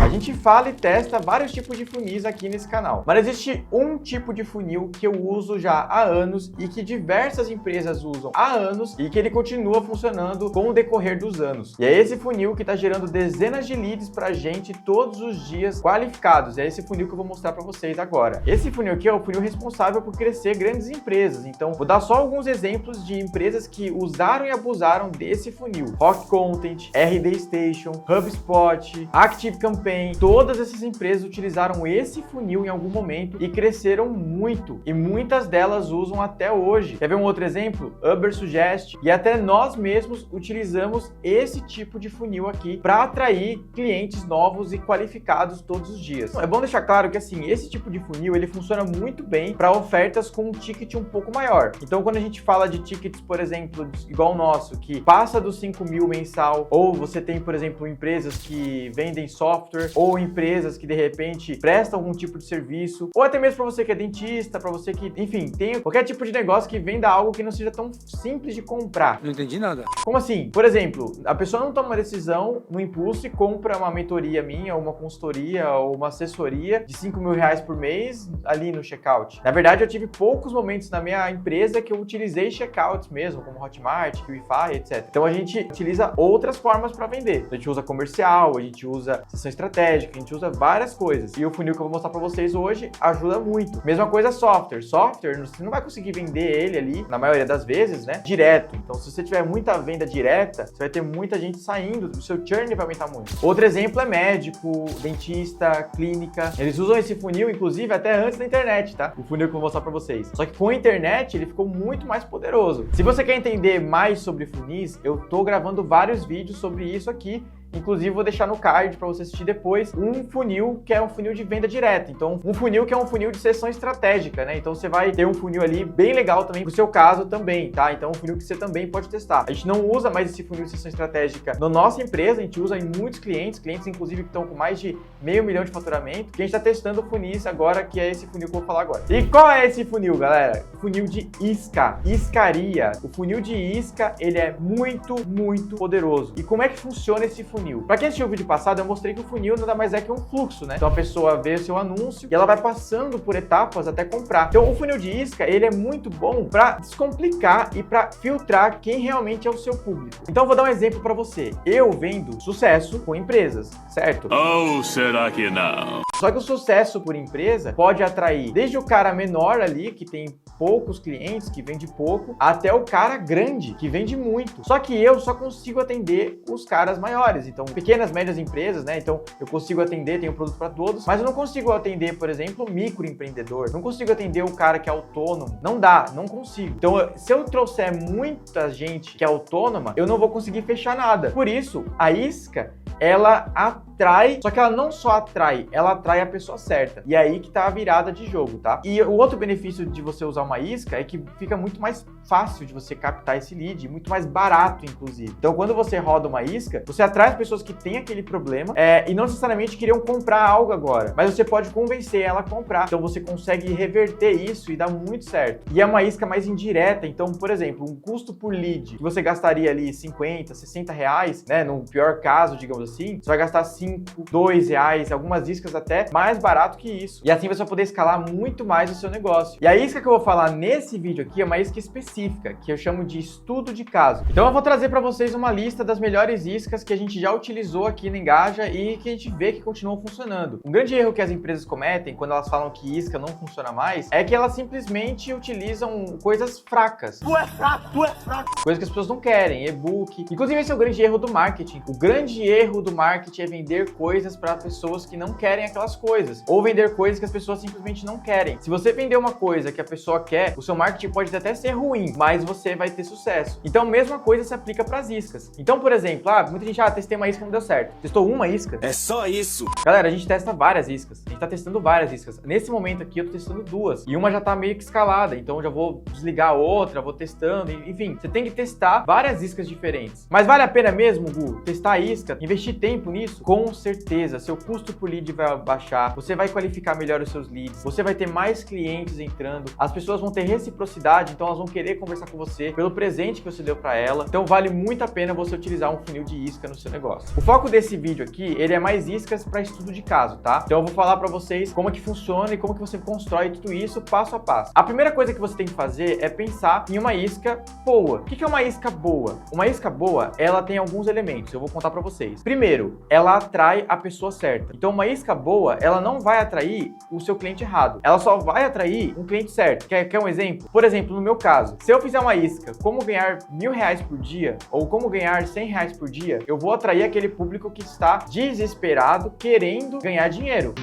A gente fala e testa vários tipos de funis aqui nesse canal, mas existe um tipo de funil que eu uso já há anos e que diversas empresas usam há anos e que ele continua funcionando com o decorrer dos anos. E é esse funil que está gerando dezenas de leads pra gente todos os dias qualificados. É esse funil que eu vou mostrar para vocês agora. Esse funil aqui é o funil responsável por crescer grandes empresas. Então, vou dar só alguns exemplos de empresas que usaram e abusaram desse funil. Rock Content, RD Station, HubSpot, ActiveCampaign, todas essas empresas utilizaram esse funil em algum momento e cresceram muito. E muitas delas usam até hoje. Quer ver um outro exemplo? Ubersuggest. E até nós mesmos utilizamos esse tipo de funil aqui para atrair clientes novos e qualificados todos os dias. É bom deixar claro que assim, esse tipo de funil ele funciona muito bem para ofertas com um ticket um pouco maior. Então, quando a gente fala de tickets, por exemplo, igual o nosso, que passa dos 5 mil mensal, ou você tem, por exemplo, empresas que vendem software, ou empresas que de repente prestam algum tipo de serviço, ou até mesmo para você que é dentista, para você que, enfim, tem qualquer tipo de negócio que venda algo que não seja tão simples de comprar. Não entendi nada. Como assim? Por exemplo, a pessoa não toma uma decisão no impulso e compra uma mentoria minha, ou uma consultoria, ou uma assessoria de 5 mil reais por mês ali no checkout. Na verdade, eu tive poucos momentos na minha empresa que eu utilizei checkouts mesmo, como Hotmart, Qlify, etc. Então a gente utiliza outras formas para vender. A gente usa comercial, a gente usa sessão estratégica, a gente usa várias coisas. E o funil que eu vou mostrar para vocês hoje ajuda muito. Mesma coisa software. Software, você não vai conseguir vender ele ali, na maioria das vezes, né, direto. Então se você tiver muita venda direta, você vai ter muita gente saindo, o seu churn vai aumentar muito. Outro exemplo é médico, dentista, clínica. Eles usam esse funil, inclusive, até antes da internet, tá? O funil que eu vou mostrar para vocês. Só que com a internet, ele ficou muito mais poderoso. Se você quer entender mais sobre funis, eu tô gravando vários vídeos sobre isso aqui. Inclusive, vou deixar no card para você assistir depois um funil que é um funil de venda direta. Então, um funil que é um funil de sessão estratégica, né? Então, você vai ter um funil ali bem legal também pro seu caso também, tá? Então, um funil que você também pode testar. A gente não usa mais esse funil de sessão estratégica na nossa empresa, a gente usa em muitos clientes, inclusive que estão com mais de $500 mil de faturamento, que a gente está testando funis agora, que é esse funil que eu vou falar agora. E qual é esse funil, galera? Funil de isca, iscaria. O funil de isca, ele é muito, muito poderoso. E como é que funciona esse funil? Para quem assistiu o vídeo passado, eu mostrei que o funil nada mais é que um fluxo, né? Então a pessoa vê o seu anúncio e ela vai passando por etapas até comprar. Então o funil de isca, ele é muito bom para descomplicar e para filtrar quem realmente é o seu público. Então eu vou dar um exemplo para você. Eu vendo sucesso com empresas, certo? Ou será que não? Só que o sucesso por empresa pode atrair desde o cara menor ali, que tem poucos clientes, que vende pouco, até o cara grande, que vende muito. Só que eu só consigo atender os caras maiores. Então, pequenas, médias empresas, né? Então, eu consigo atender, tenho produto para todos, mas eu não consigo atender, por exemplo, o microempreendedor. Não consigo atender o cara que é autônomo. Não dá, não consigo. Então, se eu trouxer muita gente que é autônoma, eu não vou conseguir fechar nada. Por isso, a isca, ela atrai, só que ela não só atrai, ela atrai a pessoa certa. E é aí que tá a virada de jogo, tá? E o outro benefício de você usar uma isca é que fica muito mais fácil de você captar esse lead, muito mais barato, inclusive. Então, quando você roda uma isca, você atrai as pessoas que têm aquele problema e não necessariamente queriam comprar algo agora, mas você pode convencer ela a comprar. Então, você consegue reverter isso e dá muito certo. E é uma isca mais indireta. Então, por exemplo, um custo por lead que você gastaria ali 50, 60 reais, né? No pior caso, digamos assim, você vai gastar 5, 2 reais, algumas iscas até mais barato que isso. E assim você vai poder escalar muito mais o seu negócio. E a isca que eu vou falar nesse vídeo aqui é uma isca específica, que eu chamo de estudo de caso. Então eu vou trazer para vocês uma lista das melhores iscas que a gente já utilizou aqui no Engaja e que a gente vê que continuam funcionando. Um grande erro que as empresas cometem quando elas falam que isca não funciona mais é que elas simplesmente utilizam coisas fracas. Tu é fraco, tu é fraco. Coisas que as pessoas não querem, e-book. Inclusive esse é o grande erro do marketing. O grande erro do marketing é vender coisas para pessoas que não querem aquelas coisas, ou vender coisas que as pessoas simplesmente não querem. Se você vender uma coisa que a pessoa quer, o seu marketing pode até ser ruim, mas você vai ter sucesso. Então, a mesma coisa se aplica para as iscas. Então, por exemplo, muita gente, testei uma isca e não deu certo. Testou uma isca? É só isso. Galera, a gente testa várias iscas. A gente tá testando várias iscas. Nesse momento aqui, eu tô testando 2. E uma já tá meio que escalada. Então, eu já vou desligar a outra, vou testando. Enfim, você tem que testar várias iscas diferentes. Mas vale a pena mesmo, Gu, testar a isca, investir investir tempo nisso? Com certeza, seu custo por lead vai baixar, você vai qualificar melhor os seus leads, você vai ter mais clientes entrando, as pessoas vão ter reciprocidade, então elas vão querer conversar com você pelo presente que você deu para ela. Então vale muito a pena você utilizar um funil de isca no seu negócio. O foco desse vídeo aqui, ele é mais iscas para estudo de caso, tá? Então eu vou falar para vocês como é que funciona e como que você constrói tudo isso passo a passo. A primeira coisa que você tem que fazer é pensar em uma isca boa. O que é uma isca boa? Uma isca boa, ela tem alguns elementos, eu vou contar para vocês. Primeiro, ela atrai a pessoa certa. Então uma isca boa, ela não vai atrair o seu cliente errado. Ela só vai atrair um cliente certo. Quer um exemplo? Por exemplo, no meu caso, se eu fizer uma isca, como ganhar R$1.000 por dia ou como ganhar R$100 por dia, eu vou atrair aquele público que está desesperado, querendo ganhar dinheiro.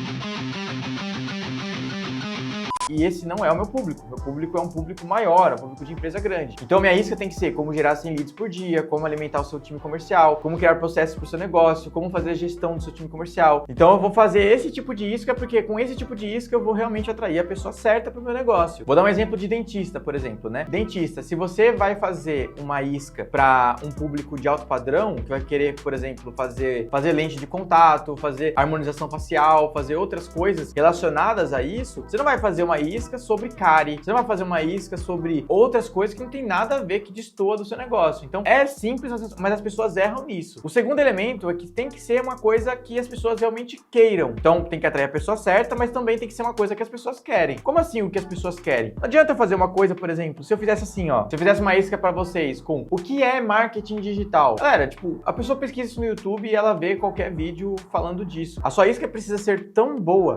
E esse não é o meu público. Meu público é um público maior, é um público de empresa grande. Então minha isca tem que ser como gerar 100 leads por dia, como alimentar o seu time comercial, como criar processos para o seu negócio, como fazer a gestão do seu time comercial. Então eu vou fazer esse tipo de isca porque com esse tipo de isca eu vou realmente atrair a pessoa certa para o meu negócio. Vou dar um exemplo de dentista, por exemplo, né? Dentista, se você vai fazer uma isca para um público de alto padrão, que vai querer, por exemplo, fazer lente de contato, fazer harmonização facial, fazer outras coisas relacionadas a isso, você não vai fazer uma isca sobre cárie, você não vai fazer uma isca sobre outras coisas que não tem nada a ver, que destoa do seu negócio. Então é simples, mas as pessoas erram nisso. O segundo elemento é que tem que ser uma coisa que as pessoas realmente queiram. Então tem que atrair a pessoa certa, mas também tem que ser uma coisa que as pessoas querem. Como assim o que as pessoas querem? Não adianta eu fazer uma coisa, por exemplo, se eu fizesse assim, ó, se eu fizesse uma isca pra vocês com o que é marketing digital. Galera, tipo, a pessoa pesquisa isso no YouTube e ela vê qualquer vídeo falando disso. A sua isca precisa ser tão boa,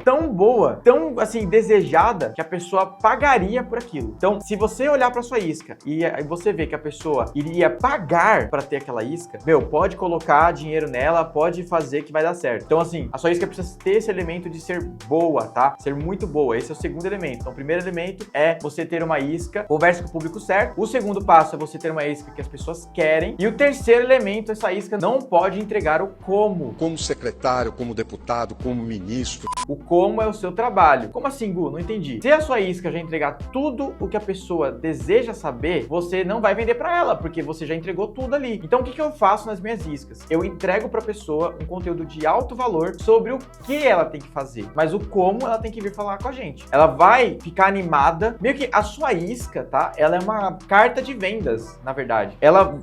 tão assim, desejada, que a pessoa pagaria por aquilo. Então, se você olhar para sua isca e você ver que a pessoa iria pagar para ter aquela isca, pode colocar dinheiro nela, pode fazer que vai dar certo. Então, assim, a sua isca precisa ter esse elemento de ser boa, tá? Ser muito boa. Esse é o segundo elemento. Então, o primeiro elemento é você ter uma isca, converse com o público certo. O segundo passo é você ter uma isca que as pessoas querem. E o terceiro elemento, essa isca não pode entregar o como. Como secretário, como deputado, como ministro. O como é o seu trabalho. Como assim, Gu? Não entendi. Se a sua isca já entregar tudo o que a pessoa deseja saber, você não vai vender para ela, porque você já entregou tudo ali. Então, o que eu faço nas minhas iscas? Eu entrego para a pessoa um conteúdo de alto valor sobre o que ela tem que fazer, mas o como ela tem que vir falar com a gente. Ela vai ficar animada, meio que a sua isca, tá? Ela é uma carta de vendas, na verdade.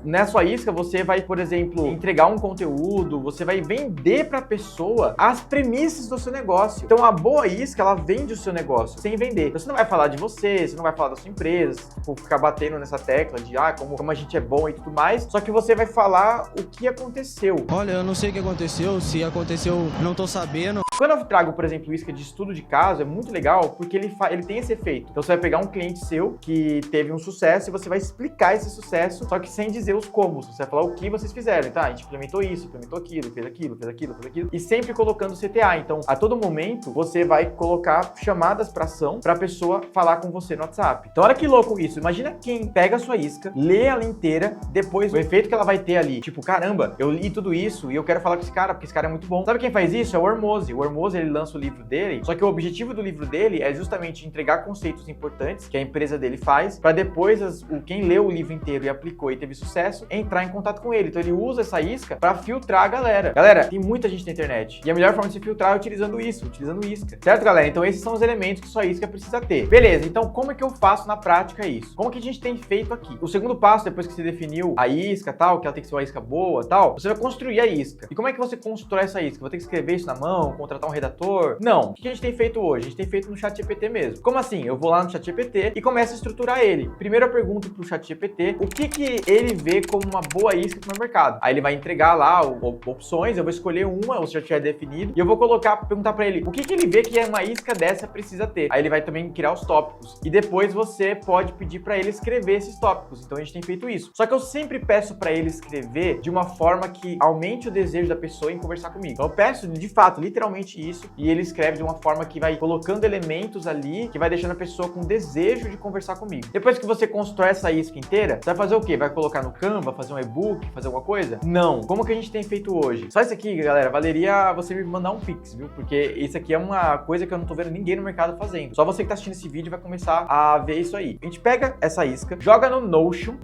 Na sua isca, você vai, por exemplo, entregar um conteúdo, você vai vender para a pessoa as premissas do seu negócio. Então, a boa isca, ela vende o seu negócio sem vender. Então, você não vai falar de você não vai falar da sua empresa, tipo, ficar batendo nessa tecla de como a gente é bom e tudo mais, só que você vai falar o que aconteceu. Olha, eu não sei o que aconteceu, se aconteceu, não tô sabendo. Quando eu trago, por exemplo, isca de estudo de caso, é muito legal porque ele tem esse efeito. Então você vai pegar um cliente seu que teve um sucesso e você vai explicar esse sucesso, só que sem dizer os como. Você vai falar o que vocês fizeram. Então, a gente implementou isso, implementou aquilo, fez aquilo, fez aquilo, fez aquilo. E sempre colocando CTA. Então, a todo momento, você vai colocar chamadas para ação para a pessoa falar com você no WhatsApp. Então, olha que louco isso. Imagina quem pega a sua isca, lê ela inteira, depois o efeito que ela vai ter ali. Tipo, caramba, eu li tudo isso e eu quero falar com esse cara, porque esse cara é muito bom. Sabe quem faz isso? É o Hormozi. O Hormozi, ele lança o livro dele, só que o objetivo do livro dele é justamente entregar conceitos importantes que a empresa dele faz, para depois quem leu o livro inteiro e aplicou e teve sucesso, entrar em contato com ele. Então ele usa essa isca para filtrar a galera. Galera, tem muita gente na internet e a melhor forma de se filtrar é utilizando isca. Certo, galera? Então esses são os elementos que sua isca precisa ter. Beleza, então como é que eu faço na prática isso? Como que a gente tem feito aqui? O segundo passo, depois que você definiu a isca, tal, que ela tem que ser uma isca boa, tal, você vai construir a isca. E como é que você constrói essa isca? Vou ter que escrever isso na mão, contratar um redator? Não. O que a gente tem feito hoje? A gente tem feito no ChatGPT mesmo. Como assim? Eu vou lá no ChatGPT e começo a estruturar ele. Primeiro eu pergunto pro ChatGPT o que ele vê como uma boa isca pro meu mercado. Aí ele vai entregar lá opções, eu vou escolher uma, ou se já tiver definido, e eu vou perguntar pra ele o que ele vê que uma isca dessa precisa ter. Aí ele vai também criar os tópicos. E depois você pode pedir pra ele escrever esses tópicos. Então a gente tem feito isso. Só que eu sempre peço pra ele escrever de uma forma que aumente o desejo da pessoa em conversar comigo. Então eu peço, de fato, literalmente exatamente isso, e ele escreve de uma forma que vai colocando elementos ali, que vai deixando a pessoa com desejo de conversar comigo. Depois que você constrói essa isca inteira, você vai fazer o quê? Vai colocar no Canva, fazer um e-book, fazer alguma coisa? Não. Como que a gente tem feito hoje? Só isso aqui, galera, valeria você me mandar um Pix, viu? Porque isso aqui é uma coisa que eu não tô vendo ninguém no mercado fazendo. Só você que tá assistindo esse vídeo vai começar a ver isso aí. A gente pega essa isca, joga no Notion,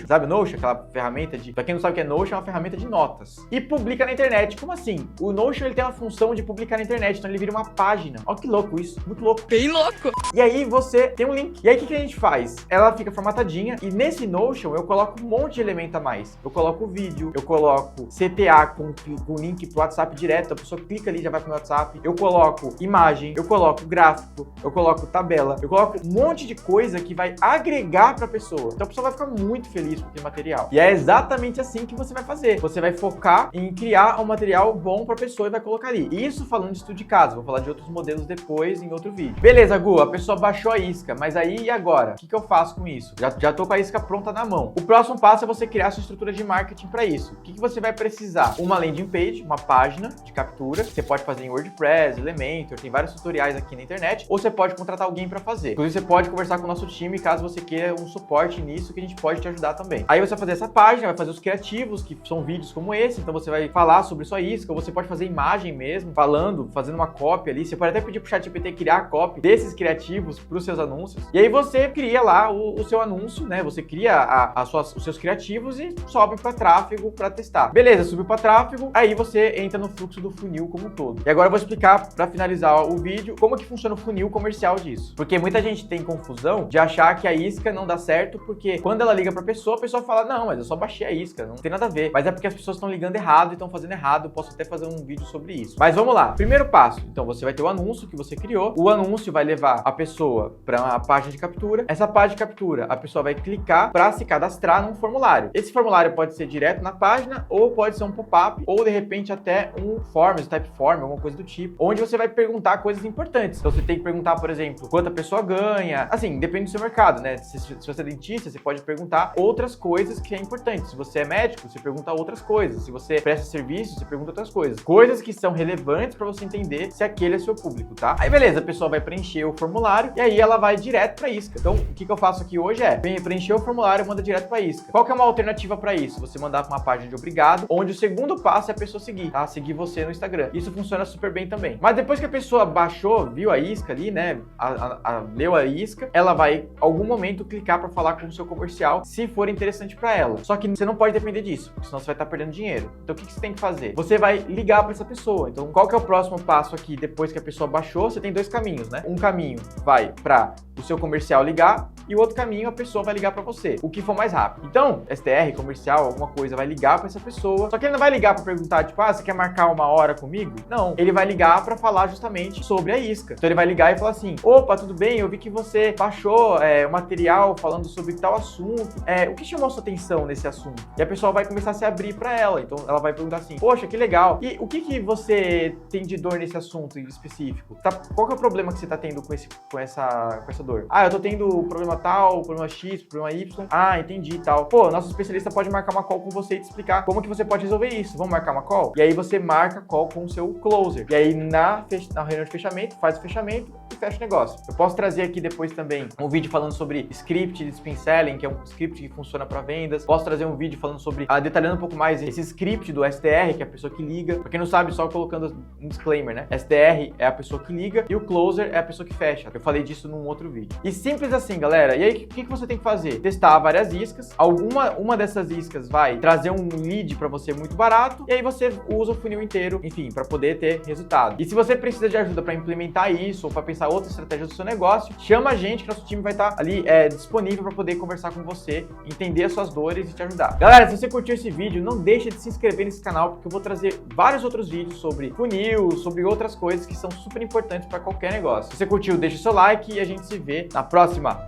sabe o Notion? Aquela ferramenta de... Pra quem não sabe o que é Notion, é uma ferramenta de notas. E publica na internet. Como assim? O Notion, ele tem uma função de publicar na internet, então ele vira uma página. Olha que louco isso, muito louco. Bem louco! E aí você tem um link. E aí o que a gente faz? Ela fica formatadinha e nesse Notion eu coloco um monte de elemento a mais. Eu coloco vídeo, eu coloco CTA com link pro WhatsApp direto, a pessoa clica ali e já vai pro WhatsApp. Eu coloco imagem, eu coloco gráfico, eu coloco tabela, eu coloco um monte de coisa que vai agregar pra pessoa. Então a pessoa vai ficar muito feliz com aquele material. E é exatamente assim que você vai fazer. Você vai focar em criar um material bom pra pessoa e vai colocar ali. Isso falando de estudo de caso, vou falar de outros modelos depois em outro vídeo. Beleza, Gu, a pessoa baixou a isca, mas aí e agora? O que eu faço com isso? Já tô com a isca pronta na mão. O próximo passo é você criar sua estrutura de marketing para isso. O que você vai precisar? Uma landing page, uma página de captura. Você pode fazer em WordPress, Elementor, tem vários tutoriais aqui na internet, ou você pode contratar alguém para fazer. Inclusive, você pode conversar com o nosso time caso você queira um suporte nisso, que a gente pode te ajudar também. Aí você vai fazer essa página, vai fazer os criativos, que são vídeos como esse, então você vai falar sobre sua isca, ou você pode fazer imagem mesmo, fazendo uma cópia ali. Você pode até pedir pro ChatGPT criar a cópia desses criativos para os seus anúncios. E aí você cria lá o seu anúncio, né? Você cria os seus criativos e sobe para tráfego para testar. Beleza, subiu para tráfego, aí você entra no fluxo do funil como um todo. E agora eu vou explicar, para finalizar o vídeo, como que funciona o funil comercial disso. Porque muita gente tem confusão de achar que a isca não dá certo, porque quando ela liga para a pessoa fala, não, mas eu só baixei a isca, não tem nada a ver. Mas é porque as pessoas estão ligando errado e estão fazendo errado. Eu posso até fazer um vídeo sobre isso. Mas vamos lá. Primeiro passo. Então você vai ter o anúncio que você criou. O anúncio vai levar a pessoa para uma página de captura. Essa página de captura, a pessoa vai clicar para se cadastrar num formulário. Esse formulário pode ser direto na página, ou pode ser um pop-up, ou de repente até um forms, type form, alguma coisa do tipo, onde você vai perguntar coisas importantes. Então você tem que perguntar, por exemplo, quanto a pessoa ganha. Assim, depende do seu mercado, né? Se você é dentista, você pode perguntar outras coisas que é importante. Se você é médico, você pergunta outras coisas. Se você presta serviço, você pergunta outras coisas. Coisas que são relevantes para você entender se aquele é seu público, tá? Aí beleza, a pessoa vai preencher o formulário e aí ela vai direto para isca. Então, o que eu faço aqui hoje é preencher o formulário e manda direto para isca. Qual que é uma alternativa para isso? Você mandar para uma página de obrigado, onde o segundo passo é a pessoa seguir, tá? Seguir você no Instagram. Isso funciona super bem também. Mas depois que a pessoa baixou, viu a isca ali, né? Leu a isca, ela vai, em algum momento, clicar para falar com o seu comercial, se for interessante para ela. Só que você não pode depender disso, porque senão você vai estar perdendo dinheiro. Então, o que você tem que fazer? Você vai ligar para essa pessoa. Então, qual que é o próximo passo aqui? Depois que a pessoa baixou, você tem dois caminhos, né? Um caminho vai para o seu comercial ligar e o outro caminho a pessoa vai ligar para você, o que for mais rápido. Então, STR, comercial, alguma coisa, vai ligar para essa pessoa. Só que ele não vai ligar para perguntar, tipo, você quer marcar uma hora comigo? Não, ele vai ligar para falar justamente sobre a isca. Então, ele vai ligar e falar assim, opa, tudo bem, eu vi que você baixou o material falando sobre tal assunto. O que chamou a sua atenção nesse assunto? E a pessoa vai começar a se abrir para ela. Então, ela vai perguntar assim, poxa, que legal. E o que você tem de dor nesse assunto em específico? Qual que é o problema que você tá tendo com essa dor? Eu tô tendo problema tal, problema X, problema Y. Entendi, tal. Pô, nosso especialista pode marcar uma call com você e te explicar como que você pode resolver isso. Vamos marcar uma call? E aí você marca a call com o seu closer. E aí na reunião de fechamento, faz o fechamento e fecha o negócio. Eu posso trazer aqui depois também um vídeo falando sobre script de spin selling, que é um script que funciona para vendas. Posso trazer um vídeo falando sobre, detalhando um pouco mais esse script do STR, que é a pessoa que liga. Pra quem não sabe, só colocando um disclaimer, né? STR é a pessoa que liga e o closer é a pessoa que fecha. Eu falei disso num outro vídeo. E simples assim, galera. E aí, o que você tem que fazer? Testar várias iscas. Uma dessas iscas vai trazer um lead para você muito barato. E aí você usa o funil inteiro, enfim, para poder ter resultado. E se você precisa de ajuda para implementar isso ou para pensar outras estratégias do seu negócio, chama a gente que nosso time vai estar ali disponível para poder conversar com você, entender as suas dores e te ajudar. Galera, se você curtiu esse vídeo, não deixa de se inscrever nesse canal, porque eu vou trazer vários outros vídeos sobre funil, sobre outras coisas que são super importantes para qualquer negócio. Se você curtiu, deixa o seu like e a gente se vê na próxima.